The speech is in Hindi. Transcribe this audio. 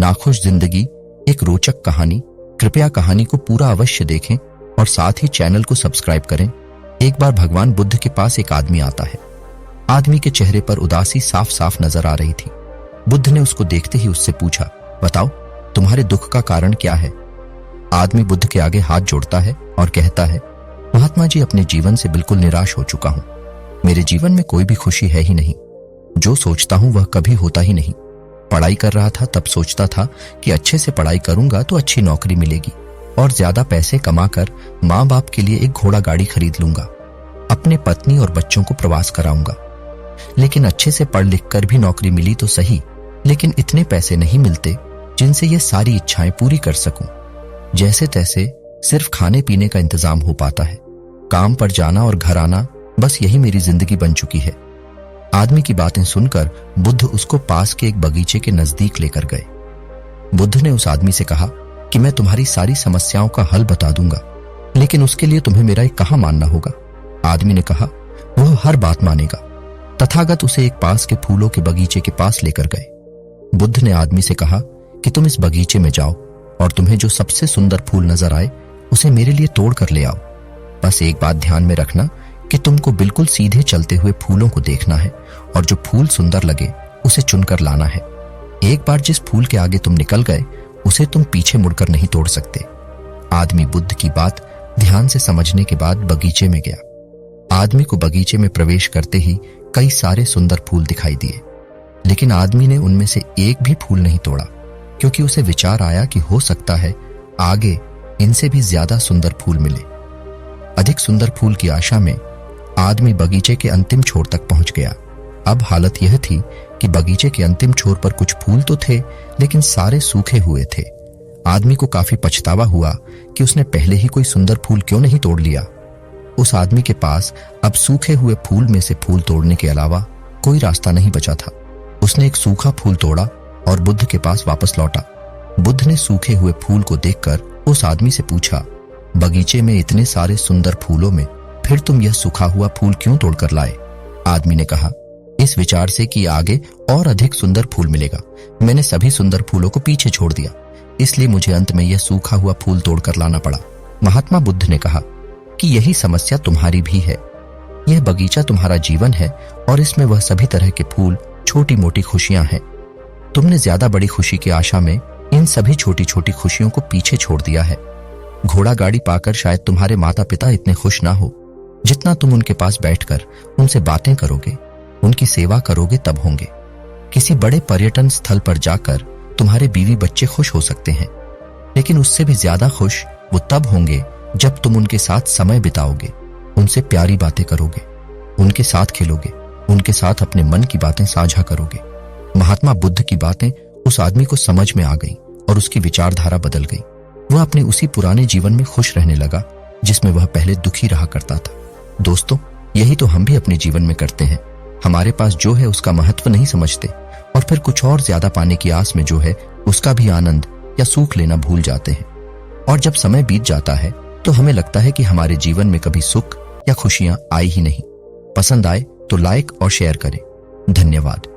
नाखुश जिंदगी एक रोचक कहानी। कृपया कहानी को पूरा अवश्य देखें और साथ ही चैनल को सब्सक्राइब करें। एक बार भगवान बुद्ध के पास एक आदमी आता है। आदमी के चेहरे पर उदासी साफ साफ नजर आ रही थी। बुद्ध ने उसको देखते ही उससे पूछा, बताओ तुम्हारे दुख का कारण क्या है। आदमी बुद्ध के आगे हाथ जोड़ता है और कहता है, महात्मा जी, अपने जीवन से बिल्कुल निराश हो चुका हूं। मेरे जीवन में कोई भी खुशी है ही नहीं। जो सोचता हूं वह कभी होता ही नहीं। पढ़ाई कर रहा था तब सोचता था कि अच्छे से पढ़ाई करूंगा तो अच्छी नौकरी मिलेगी और ज्यादा पैसे कमाकर माँ बाप के लिए एक घोड़ा गाड़ी खरीद लूंगा, अपने पत्नी और बच्चों को प्रवास कराऊंगा। लेकिन अच्छे से पढ़ लिख कर भी नौकरी मिली तो सही, लेकिन इतने पैसे नहीं मिलते जिनसे ये सारी इच्छाएं पूरी कर सकूं। जैसे तैसे सिर्फ खाने पीने का इंतजाम हो पाता है। काम पर जाना और घर आना, बस यही मेरी जिंदगी बन चुकी है। आदमी की बातें सुनकर बुद्ध उसको पास के एक बगीचे के नजदीक लेकर गए। बुद्ध ने उस आदमी से कहा कि मैं तुम्हारी सारी समस्याओं का हल बता दूंगा, लेकिन उसके लिए तुम्हें मेरा एक कहा मानना होगा। आदमी ने कहा, वह हर बात मानेगा। तथागत उसे एक पास के फूलों के बगीचे के पास लेकर गए। बुद्ध ने आदमी से कहा कि तुम इस बगीचे में जाओ और तुम्हें जो सबसे सुंदर फूल नजर आए उसे मेरे लिए तोड़ कर ले आओ। बस एक बात ध्यान में रखना कि तुमको बिल्कुल सीधे चलते हुए फूलों को देखना है और जो फूल सुंदर लगे उसे चुनकर लाना है। एक बार जिस फूल के आगे तुम निकल गए उसे तुम पीछे मुड़कर नहीं तोड़ सकते। आदमी बुद्ध की बात ध्यान से समझने के बाद बगीचे में गया। आदमी को बगीचे में प्रवेश करते ही कई सारे सुंदर फूल दिखाई दिए, लेकिन आदमी ने उनमें से एक भी फूल नहीं तोड़ा, क्योंकि उसे विचार आया कि हो सकता है आगे इनसे भी ज्यादा सुंदर फूल मिले। अधिक सुंदर फूल की आशा में आदमी बगीचे के अंतिम छोर तक पहुंच गया। अब हालत यह थी कि बगीचे के अंतिम छोर पर कुछ फूल तो थे, लेकिन सारे सूखे हुए थे। आदमी को काफी पछतावा हुआ कि उसने पहले ही कोई सुंदर फूल क्यों नहीं तोड़ लिया। उस आदमी के पास अब सूखे हुए फूल में से फूल तोड़ने के अलावा कोई रास्ता नहीं बचा था। उसने एक सूखा फूल तोड़ा और बुद्ध के पास वापस लौटा। बुद्ध ने सूखे हुए फूल को देखकर उस आदमी से पूछा, बगीचे में इतने सारे सुंदर फूलों में फिर तुम यह सूखा हुआ फूल क्यों तोड़कर लाए। आदमी ने कहा, इस विचार से कि आगे और अधिक सुंदर फूल मिलेगा, मैंने सभी सुंदर फूलों को पीछे छोड़ दिया, इसलिए मुझे अंत में यह सूखा हुआ फूल तोड़कर लाना पड़ा। महात्मा बुद्ध ने कहा कि यही समस्या तुम्हारी भी है। यह बगीचा तुम्हारा जीवन है और इसमें वह सभी तरह के फूल छोटी मोटी खुशियां हैं। तुमने ज्यादा बड़ी खुशी की आशा में इन सभी छोटी छोटी खुशियों को पीछे छोड़ दिया है। घोड़ा गाड़ी पाकर शायद तुम्हारे माता पिता इतने खुश ना हो जितना तुम उनके पास बैठकर उनसे बातें करोगे, उनकी सेवा करोगे तब होंगे। किसी बड़े पर्यटन स्थल पर जाकर तुम्हारे बीवी बच्चे खुश हो सकते हैं, लेकिन उससे भी ज्यादा खुश वो तब होंगे जब तुम उनके साथ समय बिताओगे, उनसे प्यारी बातें करोगे, उनके साथ खेलोगे, उनके साथ अपने मन की बातें साझा करोगे। महात्मा बुद्ध की बातें उस आदमी को समझ में आ गई और उसकी विचारधारा बदल गई। वह अपने उसी पुराने जीवन में खुश रहने लगा जिसमें वह पहले दुखी रहा करता था। दोस्तों, यही तो हम भी अपने जीवन में करते हैं। हमारे पास जो है उसका महत्व नहीं समझते और फिर कुछ और ज्यादा पाने की आस में जो है उसका भी आनंद या सुख लेना भूल जाते हैं। और जब समय बीत जाता है तो हमें लगता है कि हमारे जीवन में कभी सुख या खुशियां आई ही नहीं। पसंद आए तो लाइक और शेयर करें। धन्यवाद।